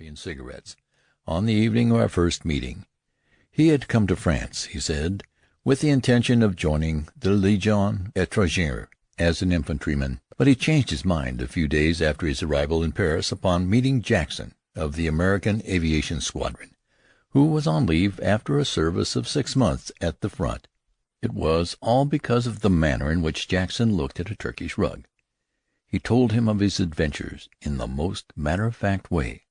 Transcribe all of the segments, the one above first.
coffee and cigarettes on the evening of our first meeting. He had come to France, he said, with the intention of joining the Légion étrangère as an infantryman, but he changed his mind a few days after his arrival in Paris upon meeting Jackson of the American Aviation Squadron, who was on leave after a service of 6 months at the front. It was all because of the manner in which Jackson looked at a Turkish rug. He told him of his adventures in the most matter-of-fact way.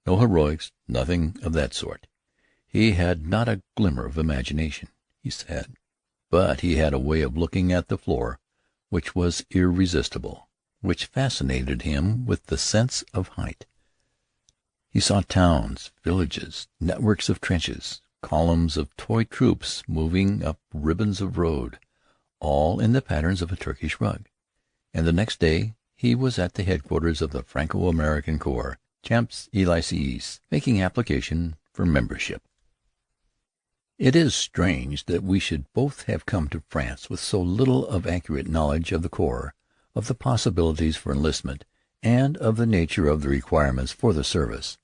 No heroics, nothing of that sort. He had not a glimmer of imagination, he said, but he had a way of looking at the floor which was irresistible, which fascinated him with the sense of height. He saw towns, villages, networks of trenches, columns of toy troops moving up ribbons of road, all in the patterns of a Turkish rug. And the next day he was at the headquarters of the Franco-American Corps, Champs-Élysées, making application for membership. It is strange that we should both have come to France with so little of accurate knowledge of the Corps, of the possibilities for enlistment, and of the nature of the requirements for the service.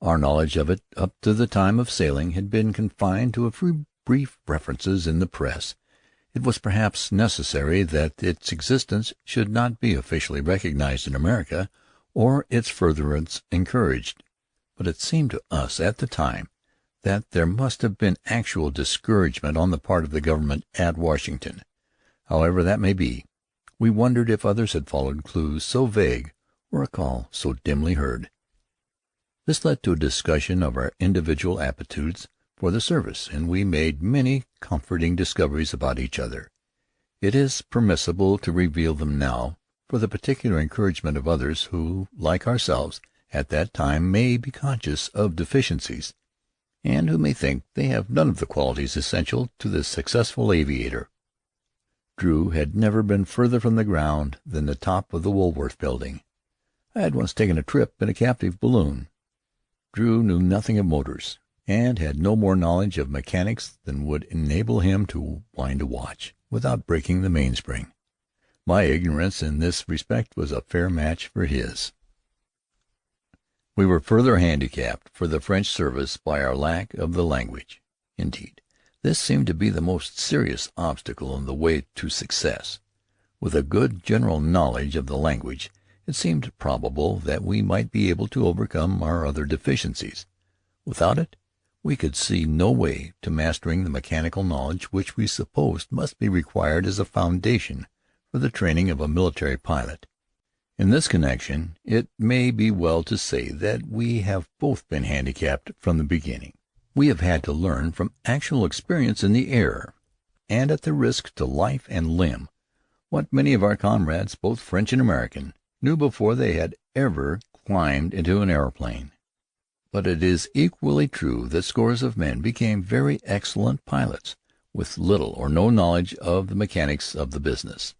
Our knowledge of it up to the time of sailing had been confined to a few brief references in the press. It was perhaps necessary that its existence should not be officially recognized in America, or its furtherance encouraged. But it seemed to us at the time that there must have been actual discouragement on the part of the government at Washington. However that may be, we wondered if others had followed clues so vague or a call so dimly heard. This led to a discussion of our individual aptitudes for the service, and we made many comforting discoveries about each other. It is permissible to reveal them now, for the particular encouragement of others who, like ourselves, at that time may be conscious of deficiencies, and who may think they have none of the qualities essential to the successful aviator. Drew had never been further from the ground than the top of the Woolworth Building. I had once taken a trip in a captive balloon. Drew knew nothing of motors, and had no more knowledge of mechanics than would enable him to wind a watch without breaking the mainspring. My ignorance in this respect was a fair match for his. We were further handicapped for the French service by our lack of the language. Indeed, this seemed to be the most serious obstacle in the way to success. With a good general knowledge of the language, it seemed probable that we might be able to overcome our other deficiencies. Without it, we could see no way to mastering the mechanical knowledge which we supposed must be required as a foundation for the training of a military pilot. In this connection, it may be well to say that we have both been handicapped from the beginning. We have had to learn from actual experience in the air, and at the risk to life and limb, what many of our comrades, both French and American, knew before they had ever climbed into an aeroplane. But it is equally true that scores of men became very excellent pilots, with little or no knowledge of the mechanics of the business.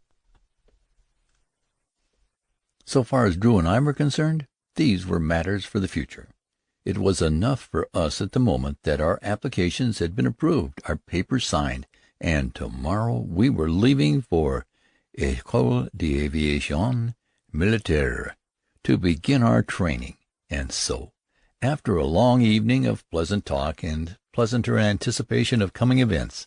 So far as Drew and I were concerned, these were matters for the future. It was enough for us at the moment that our applications had been approved, our papers signed, and tomorrow we were leaving for École d'Aviation Militaire to begin our training. And so, after a long evening of pleasant talk and pleasanter anticipation of coming events,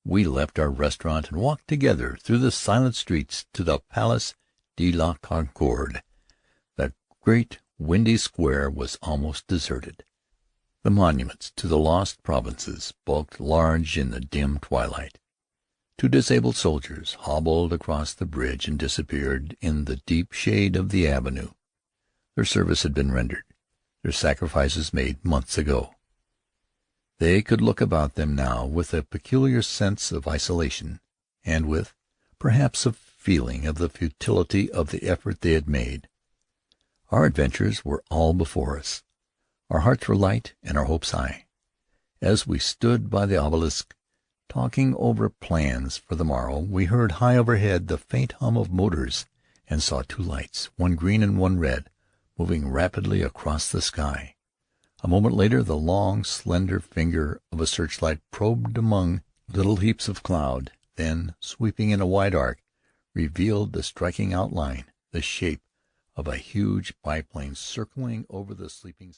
we left our restaurant and walked together through the silent streets to the Place de la Concorde. The great windy square was almost deserted. The monuments to the lost provinces bulked large in the dim twilight. 2 disabled soldiers hobbled across the bridge and disappeared in the deep shade of the avenue. Their service had been rendered, their sacrifices made months ago. They could look about them now with a peculiar sense of isolation, and with, perhaps, a feeling of the futility of the effort they had made. Our adventures were all before us. Our hearts were light and our hopes high. As we stood by the obelisk, talking over plans for the morrow, we heard high overhead the faint hum of motors, and saw 2 lights, one green and one red, moving rapidly across the sky. A moment later the long, slender finger of a searchlight probed among little heaps of cloud, then, sweeping in a wide arc, revealed the striking outline, the shape of a huge biplane circling over the sleeping